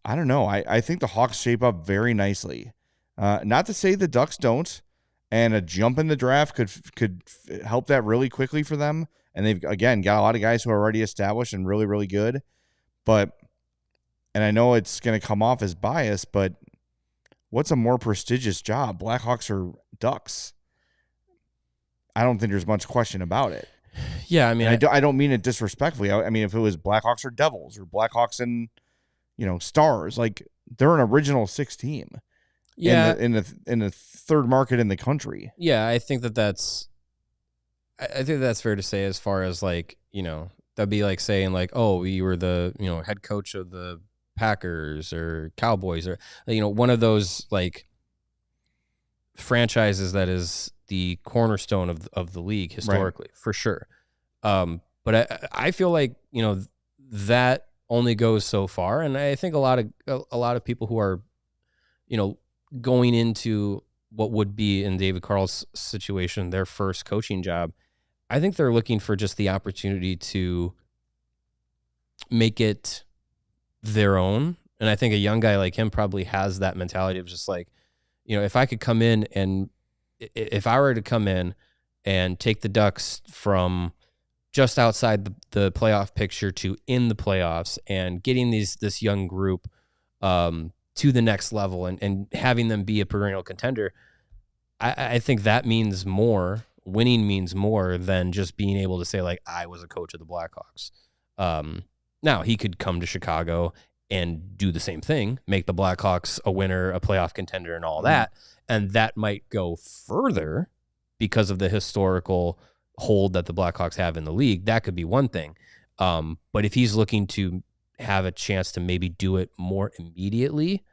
I don't know. I think the Hawks shape up very nicely. Not to say the Ducks don't, and a jump in the draft could help that really quickly for them. And they've, again, got a lot of guys who are already established and really, really good. But, and I know it's going to come off as bias, but what's a more prestigious job, Blackhawks or Ducks? I don't think there's much question about it. Yeah, I mean, I don't mean it disrespectfully. I mean, if it was Blackhawks or Devils or Blackhawks and, Stars, they're an original 6 team. Yeah, in the third market in the country. Yeah, I think that's fair to say. As far as like, that'd be like saying like, oh, you were the head coach of the Packers or Cowboys or one of those like franchises that is the cornerstone of the league historically, for sure. But I feel like that only goes so far, and I think a lot of people who are going into what would be in David Carle's situation their first coaching job, I think they're looking for just the opportunity to make it their own. And I think a young guy like him probably has that mentality of just like, if I could come in and if I were to come in and take the Ducks from just outside the playoff picture to in the playoffs and getting this young group to the next level and having them be a perennial contender, I think that means more. Winning means more than just being able to say like, I was a coach of the Blackhawks. Now he could come to Chicago and do the same thing, make the Blackhawks a winner, a playoff contender, and all that. And that might go further because of the historical hold that the Blackhawks have in the league. That could be one thing. But if he's looking to have a chance to maybe do it more immediately,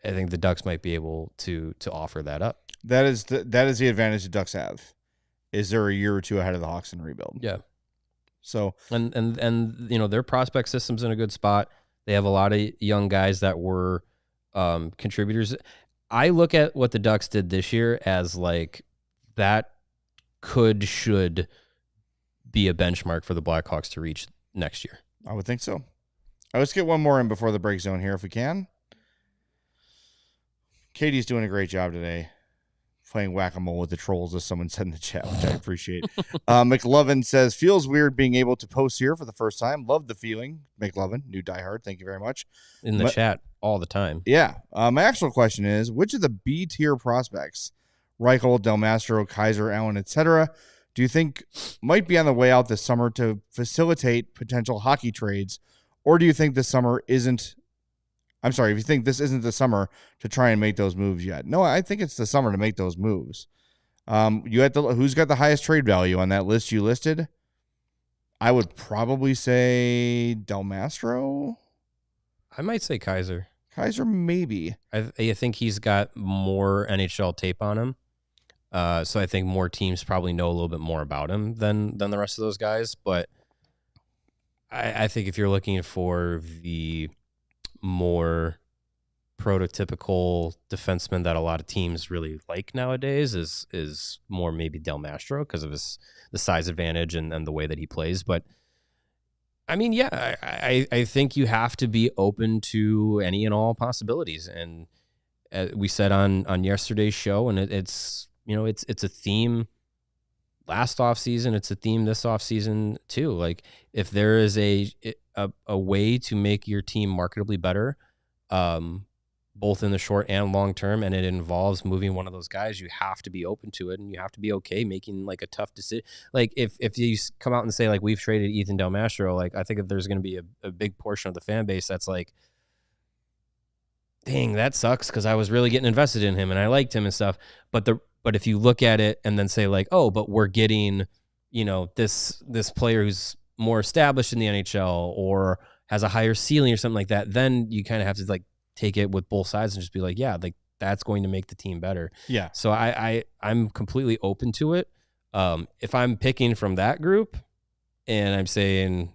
I think the Ducks might be able to offer that up. That is the advantage the Ducks have, is they're a year or two ahead of the Hawks in rebuild. Yeah. So and their prospect system's in a good spot. They have a lot of young guys that were contributors. I look at what the Ducks did this year as like that should be a benchmark for the Blackhawks to reach next year. I would think so. All right, let's get one more in before the break zone here if we can. Katie's doing a great job today playing whack-a-mole with the trolls, as someone said in the chat, which I appreciate. McLovin says, feels weird being able to post here for the first time. Love the feeling. McLovin, new diehard. Thank you very much. In the chat all the time. Yeah. My actual question is, which of the B-tier prospects, Reichel, Del Mastro, Kaiser, Allen, etc., do you think might be on the way out this summer to facilitate potential hockey trades? Or do you think this summer isn't if you think this isn't the summer to try and make those moves yet? No, I think it's the summer to make those moves. Who's got the highest trade value on that list you listed? I would probably say Del Mastro. I might say Kaiser. Kaiser, maybe. I think he's got more NHL tape on him. So I think more teams probably know a little bit more about him than the rest of those guys. But I think if you're looking for the more prototypical defenseman that a lot of teams really like nowadays is more maybe Del Mastro because of the size advantage and the way that he plays. But I mean, yeah, I think you have to be open to any and all possibilities. And we said on yesterday's show, and it's a theme last offseason, it's a theme this offseason too. Like if there is a way to make your team marketably better, both in the short and long term, and it involves moving one of those guys, you have to be open to it, and you have to be okay making like a tough decision. Like if you come out and say like we've traded Ethan Del Mastro, like I think that there's going to be a big portion of the fan base that's like, dang, that sucks because I was really getting invested in him and I liked him and stuff. But if you look at it and then say like, oh, but we're getting, this player who's more established in the NHL or has a higher ceiling or something like that, then you kind of have to like take it with both sides and just be like, yeah, like that's going to make the team better. Yeah. So I'm completely open to it. If I'm picking from that group and I'm saying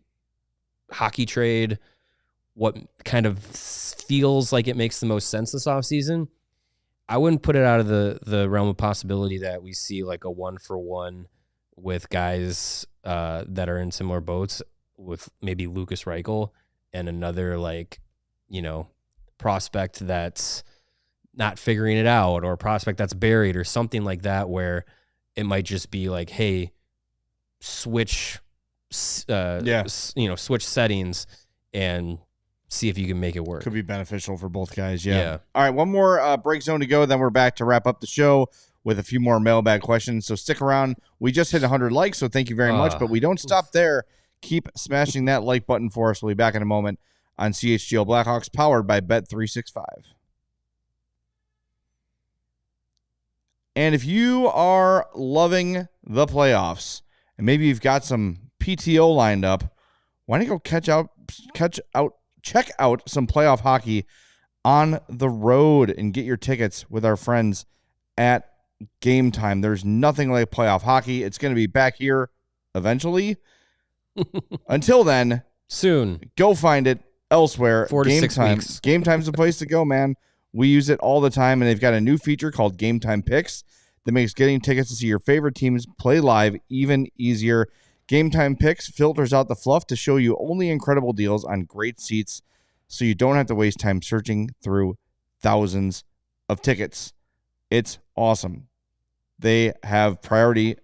hockey trade, what kind of feels like it makes the most sense this offseason, I wouldn't put it out of the realm of possibility that we see like a 1-for-1 with guys that are in similar boats with maybe Lucas Reichel and another prospect that's not figuring it out or a prospect that's buried or something like that, where it might just be like, hey, switch settings and see if you can make it work. Could be beneficial for both guys. Yeah. All right. One more break zone to go. Then we're back to wrap up the show with a few more mailbag questions. So stick around. We just hit 100 likes, so thank you very much. But we don't stop there. Keep smashing that like button for us. We'll be back in a moment on CHGO Blackhawks, powered by Bet365. And if you are loving the playoffs and maybe you've got some PTO lined up, why don't you go check out some playoff hockey on the road and get your tickets with our friends at Game Time. There's nothing like playoff hockey. It's going to be back here eventually. Until then, soon. Go find it elsewhere. 4 to Game 6 Time. weeks. Game Time's the place to go, man. We use it all the time, and they've got a new feature called Game Time Picks that makes getting tickets to see your favorite teams play live even easier. Game Time Picks filters out the fluff to show you only incredible deals on great seats, so you don't have to waste time searching through thousands of tickets. It's awesome. They have priority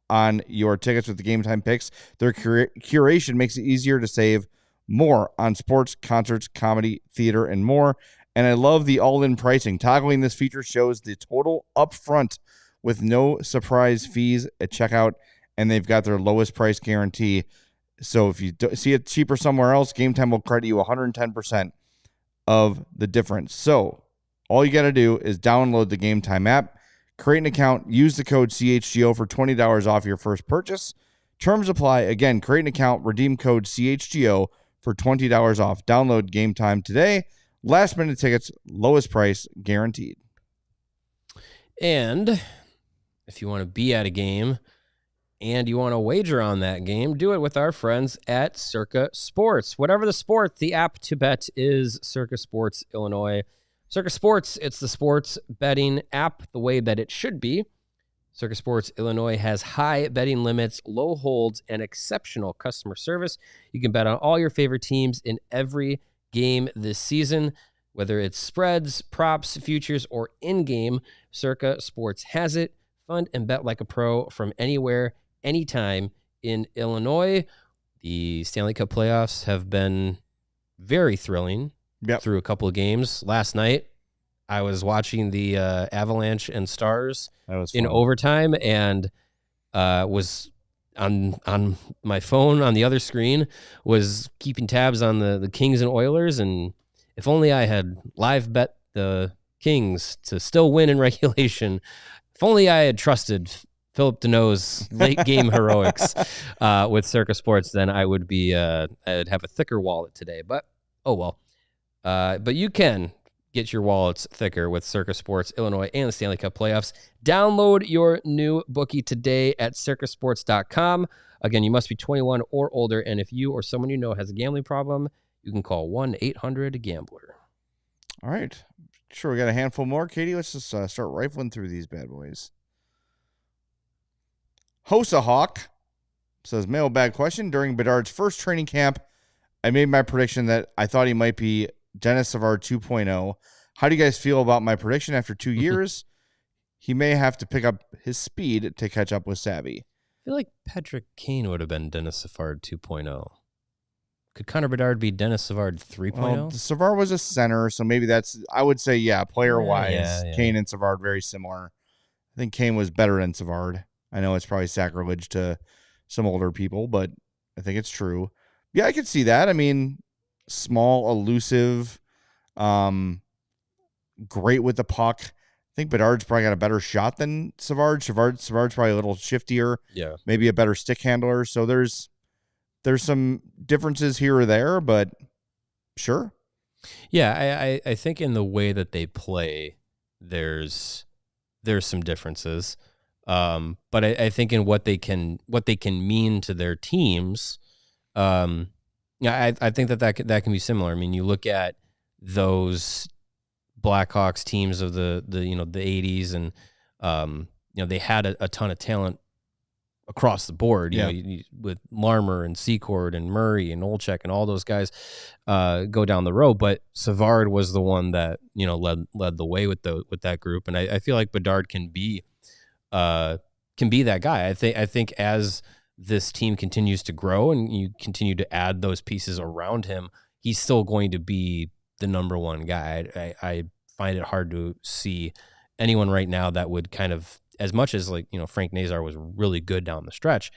on your tickets with the Game Time Picks. Their curation makes it easier to save more on sports, concerts, comedy, theater, and more. And I love the all-in pricing. Toggling this feature shows the total upfront with no surprise fees at checkout, and they've got their lowest price guarantee. So if you see it cheaper somewhere else, Game Time will credit you 110% of the difference. So all you got to do is download the Game Time app, create an account, use the code CHGO for $20 off your first purchase. Terms apply. Again, create an account, redeem code CHGO for $20 off. Download Game Time today. Last minute tickets, lowest price guaranteed. And if you want to be at a game and you want to wager on that game, do it with our friends at Circa Sports. Whatever the sport, the app to bet is Circa Sports Illinois. Circa Sports, it's the sports betting app the way that it should be. Circa Sports Illinois has high betting limits, low holds, and exceptional customer service. You can bet on all your favorite teams in every game this season, whether it's spreads, props, futures, or in-game. Circa Sports has it. Fund and bet like a pro from anywhere, anytime in Illinois. The Stanley Cup playoffs have been very thrilling through a couple of games. Last night, I was watching the Avalanche and Stars in overtime, and was on my phone on the other screen, was keeping tabs on the Kings and Oilers. And if only I had live bet the Kings to still win in regulation, if only I had trusted Philip Deneau's late game heroics with Circa Sports, then I would be I'd have a thicker wallet today. But oh well. But you can get your wallets thicker with Circa Sports Illinois and the Stanley Cup playoffs. Download your new bookie today at circasports.com. Again, you must be 21 or older, and if you or someone you know has a gambling problem, you can call 1-800-GAMBLER. All right. Sure, we got a handful more. Katie, let's just start rifling through these bad boys. Hosa Hawk says, mailbag question. During Bedard's first training camp, I made my prediction that I thought he might be Denis Savard 2.0. How do you guys feel about my prediction after 2 years? He may have to pick up his speed to catch up with Savvy. I feel like Patrick Kane would have been Denis Savard 2.0. Could Connor Bedard be Denis Savard 3.0? Well, Savard was a center, so maybe that's, I would say, player-wise, Kane and Savard very similar. I think Kane was better than Savard. I know it's probably sacrilege to some older people, but I think it's true. Yeah, I could see that. I mean, small, elusive, great with the puck. I think Bedard's probably got a better shot than Savard. Savard's probably a little shiftier. Yeah. Maybe a better stick handler. So there's some differences here or there, but sure. Yeah, I think in the way that they play, there's some differences. But I think in what they can mean to their teams, I think that can be similar. I mean, you look at those Blackhawks teams of the 80s, and they had a ton of talent across the board. You know, with Larmer and Secord and Murray and Olczyk and all those guys go down the road. But Savard was the one that led the way with that group, and I feel like Bedard can be that guy. I think as this team continues to grow and you continue to add those pieces around him, he's still going to be the number one guy. I find it hard to see anyone right now that would kind of, as much as Frank Nazar was really good down the stretch,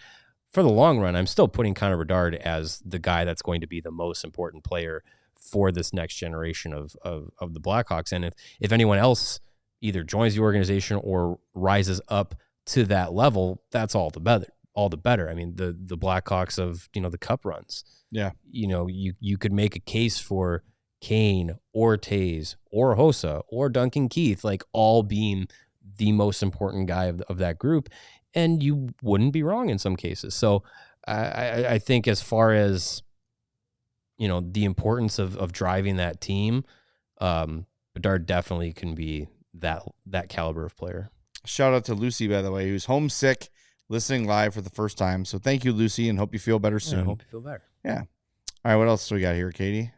for the long run, I'm still putting Connor Bedard as the guy that's going to be the most important player for this next generation of the Blackhawks. And if anyone else, either joins the organization or rises up to that level, that's all the better. I mean, the Blackhawks of, the cup runs. Yeah. You could make a case for Kane or Taves or Hossa or Duncan Keith, like all being the most important guy of that group. And you wouldn't be wrong in some cases. So I think as far as, the importance of driving that team, Bedard definitely can be that caliber of player. Shout out to Lucy, by the way, who's homesick, listening live for the first time. So thank you, Lucy, and hope you feel better soon. I hope you feel better. Yeah. All right, what else do we got here, Katie?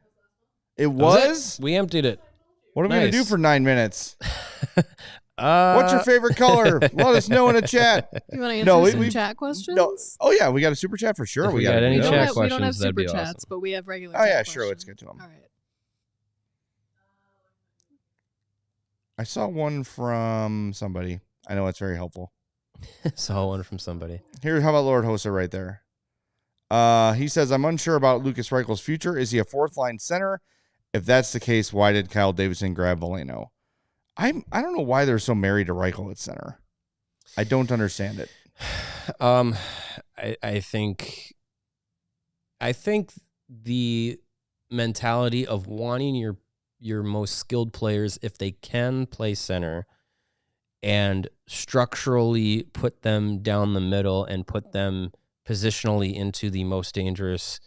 It was? We emptied it. What are we going to do for 9 minutes? What's your favorite color? Let us know in the chat. You want to answer some chat questions? No. Oh, yeah, we got a super chat for sure. If we got any chat questions, we don't have super that'd be chats, awesome. but we have regular Oh, yeah, chat sure. questions. Let's get to them. All right. I saw one from somebody. I know it's very helpful. Saw one from somebody. Here, how about Lord Hossa right there? He says, I'm unsure about Lucas Reichel's future. Is he a fourth-line center? If that's the case, why did Kyle Davidson grab Veleno? I don't know why they're so married to Reichel at center. I don't understand it. I think the mentality of wanting your most skilled players, if they can play center, and structurally put them down the middle and put them positionally into the most dangerous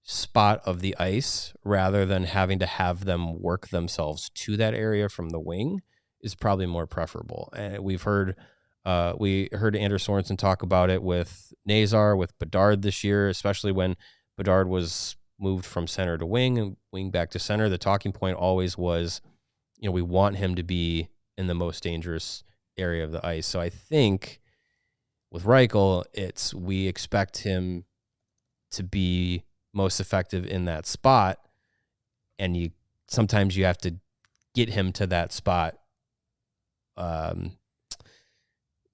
spot of the ice rather than having to have them work themselves to that area from the wing is probably more preferable. And we heard Anders Sorensen talk about it with Nazar, with Bedard this year, especially when Bedard was moved from center to wing and wing back to center. The talking point always was, we want him to be in the most dangerous area of the ice. So I think with Reichel, we expect him to be most effective in that spot, and sometimes you have to get him to that spot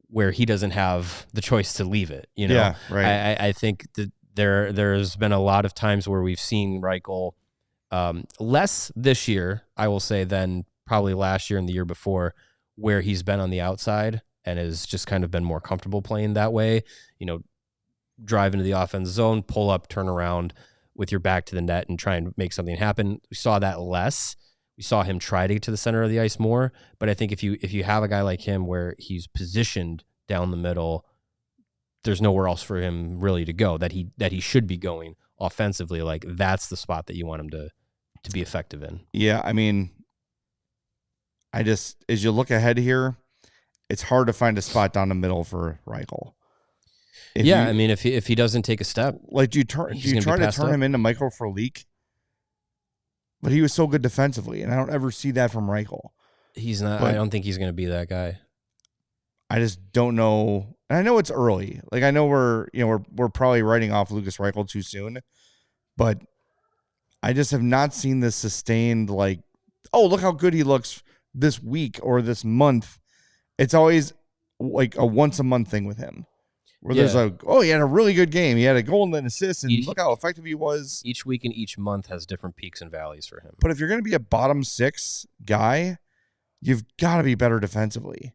where he doesn't have the choice to leave it. Yeah, right. I think that there's been a lot of times where we've seen Reichel less this year, I will say, than probably last year and the year before, where he's been on the outside and has just kind of been more comfortable playing that way. Drive into the offense zone, pull up, turn around with your back to the net and try and make something happen. We saw that less. We saw him try to get to the center of the ice more. But I think if you have a guy like him where he's positioned down the middle, there's nowhere else for him really to go that he should be going offensively. Like, that's the spot that you want him to be effective in. Yeah, I mean, as you look ahead here, it's hard to find a spot down the middle for Reichel. If he doesn't take a step, like, do you try to turn him into Michael Frolik? But he was so good defensively, and I don't ever see that from Reichel. He's not. I don't think he's going to be that guy. I just don't know. And I know it's early. Like, I know we're probably writing off Lucas Reichel too soon, but I just have not seen this sustained, like, oh, look how good he looks this week or this month. It's always like a once a month thing with him. Where there's he had a really good game. He had a goal and an assist, and look how effective he was. Each week and each month has different peaks and valleys for him. But if you're going to be a bottom six guy, you've got to be better defensively.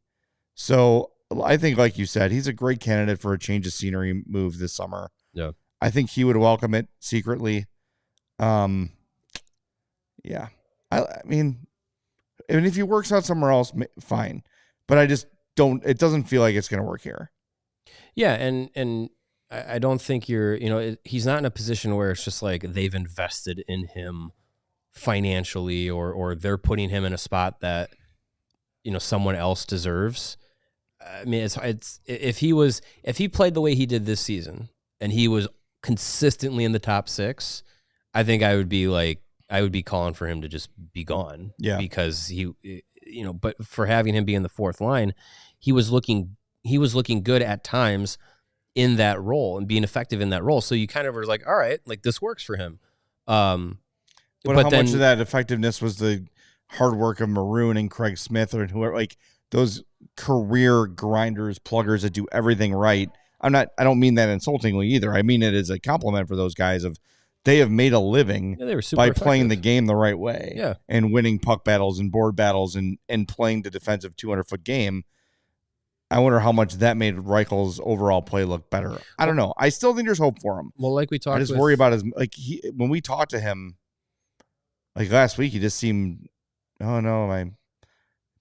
So I think, like you said, he's a great candidate for a change of scenery move this summer. Yeah, I think he would welcome it secretly. Yeah, I mean, and if he works out somewhere else, fine. But I just don't. It doesn't feel like it's going to work here. Yeah, and I don't think he's not in a position where it's just like they've invested in him financially or they're putting him in a spot that someone else deserves. I mean, it's if he played the way he did this season and he was consistently in the top six, I think I would be calling for him to just be gone. Yeah, because but for having him be in the fourth line, he was looking good at times in that role and being effective in that role. So you kind of were like, all right, like, this works for him. But how much of that effectiveness was the hard work of Maroon and Craig Smith or whoever, like those career grinders, pluggers that do everything right? I don't mean that insultingly either. I mean it as a compliment for those guys of they have made a living they were super by effective. playing the game the right way. Yeah. And winning puck battles and board battles and playing the defensive 200-foot game. I wonder how much that made Reichel's overall play look better. I don't know. I still think there's hope for him. Well, like we talked, I just worry about his when we talked to him like last week, he just seemed, oh no, my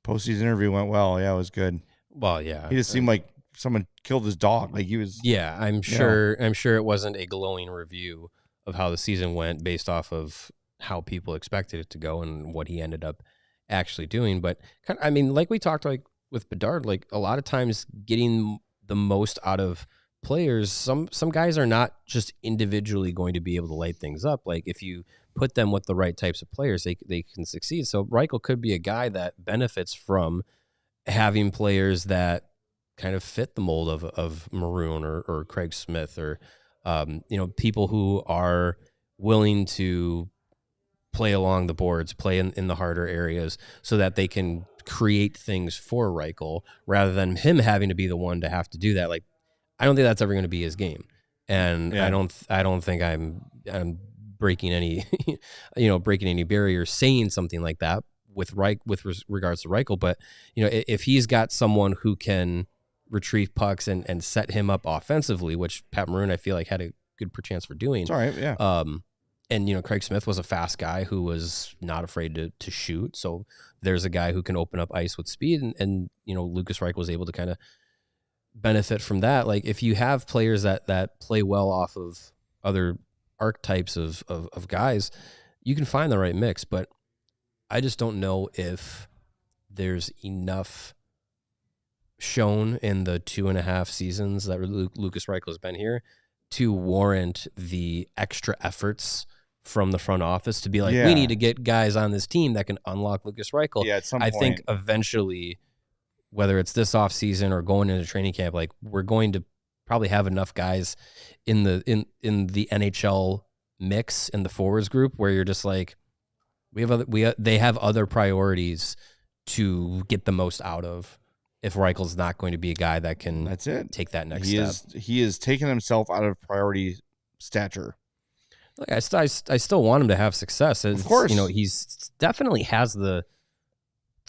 postseason interview went well. Yeah, it was good. Well, yeah. He just seemed like someone killed his dog. Like he was. Yeah, I'm sure it wasn't a glowing review of how the season went based off of how people expected it to go and what he ended up actually doing. But I mean, like we talked like with Bedard, like a lot of times getting the most out of players, some guys are not just individually going to be able to light things up. Like if you put them with the right types of players, they can succeed. So Reichel could be a guy that benefits from having players that kind of fit the mold of Maroon or Craig Smith or people who are willing to play along the boards, play in the harder areas so that they can create things for Reichel rather than him having to be the one to have to do that. Like, I don't think that's ever going to be his game. And I don't think I'm breaking any, breaking any barriers saying something like that with regards to Reichel. But, if he's got someone who can retrieve pucks and set him up offensively, which Pat Maroon, I feel like had a good chance for doing. It's all right. Yeah. And, Craig Smith was a fast guy who was not afraid to shoot. So there's a guy who can open up ice with speed. And Lucas Reichel was able to kind of benefit from that. Like if you have players that play well off of other archetypes of guys, you can find the right mix. But I just don't know if there's enough shown in the 2.5 seasons that Lucas Reichel has been here to warrant the extra efforts from the front office to be like, we need to get guys on this team that can unlock Lucas Reichel. Yeah, at some I point. think eventually, whether it's this offseason or going into training camp, like we're going to probably have enough guys in the NHL mix in the forwards group where you're just like, they have other priorities to get the most out of. If Reichel's not going to be a guy that can take that next step. He is taking himself out of priority stature. Like I still want him to have success. Of course. He's definitely has the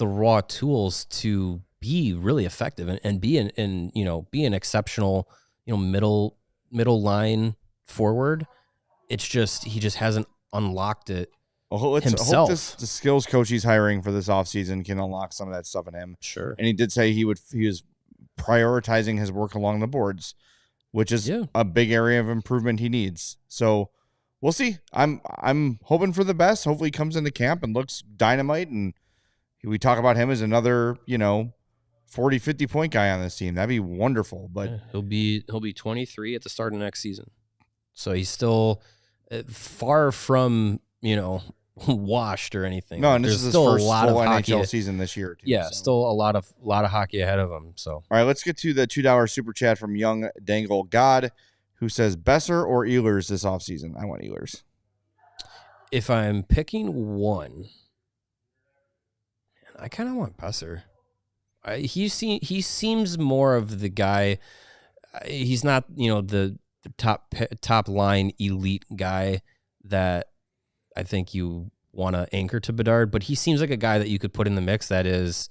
raw tools to be really effective and be an exceptional, middle line forward. It's just he just hasn't unlocked it. Well, let's hope the skills coach he's hiring for this offseason can unlock some of that stuff in him. Sure. And he did say he was prioritizing his work along the boards, which is a big area of improvement he needs. So we'll see. I'm hoping for the best. Hopefully he comes into camp and looks dynamite, and we talk about him as another, 40, 50 point guy on this team. That'd be wonderful. But he'll be 23 at the start of next season. So he's still far from, washed or anything. No, and this is his first full NHL season this year too. Yeah, still a lot of hockey ahead of him. So all right, let's get to the $2 super chat from Young Dangle God, who says Boeser or Ehlers this offseason. I want Ehlers. If I'm picking one, I kind of want Boeser. He seems more of the guy. He's not the top line elite guy that I think you want to anchor to Bedard, but he seems like a guy that you could put in the mix that is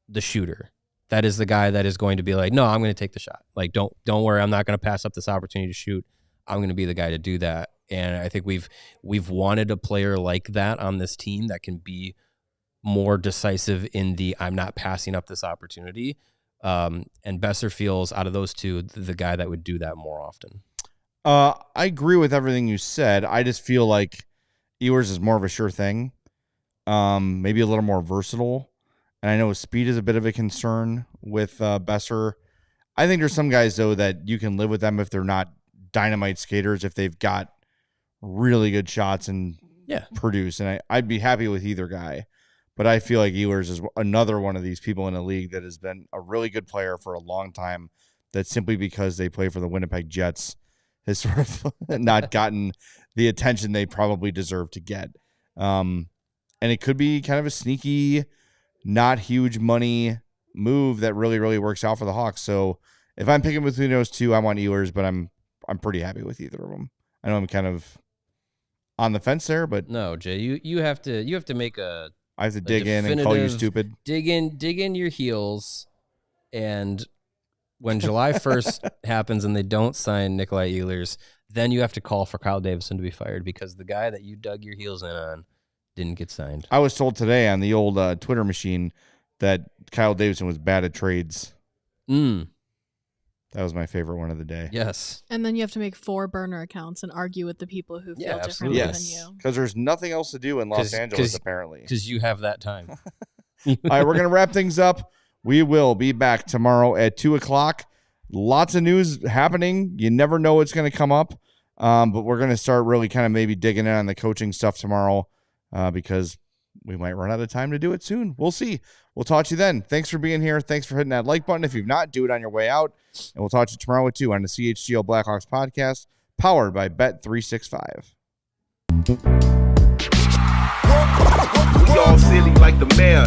the shooter. That is the guy that is going to be like, no, I'm going to take the shot. Like, don't worry, I'm not going to pass up this opportunity to shoot. I'm going to be the guy to do that. And I think we've wanted a player like that on this team that can be more decisive in the I'm not passing up this opportunity. And Boeser feels out of those two the guy that would do that more often. I agree with everything you said. I just feel like Ehlers is more of a sure thing, maybe a little more versatile. And I know speed is a bit of a concern with Boeser. I think there's some guys, though, that you can live with them if they're not dynamite skaters, if they've got really good shots and produce. And I'd be happy with either guy. But I feel like Ehlers is another one of these people in the league that has been a really good player for a long time, that simply because they play for the Winnipeg Jets has sort of not gotten the attention they probably deserve to get. And it could be kind of a sneaky, not huge money move that really, really works out for the Hawks. So if I'm picking between those two, I want Ehlers, but I'm pretty happy with either of them. I know I'm kind of on the fence there, but no, Jay, you have to make a. I have to dig in and call you stupid. Dig in your heels, and when July 1st happens and they don't sign Nikolai Ehlers, then you have to call for Kyle Davidson to be fired because the guy that you dug your heels in on didn't get signed. I was told today on the old Twitter machine that Kyle Davidson was bad at trades. That was my favorite one of the day. Yes. And then you have to make 4 burner accounts and argue with the people who feel differently than you. Because there's nothing else to do in Los Angeles, apparently. Because you have that time. All right, we're going to wrap things up. We will be back tomorrow at 2 o'clock. Lots of news happening. You never know what's going to come up. But we're going to start really kind of maybe digging in on the coaching stuff tomorrow because we might run out of time to do it soon. We'll see. We'll talk to you then. Thanks for being here. Thanks for hitting that like button. If you've not, do it on your way out. And we'll talk to you tomorrow at 2 on the CHGO Blackhawks podcast, powered by Bet365. We all silly like the mayor.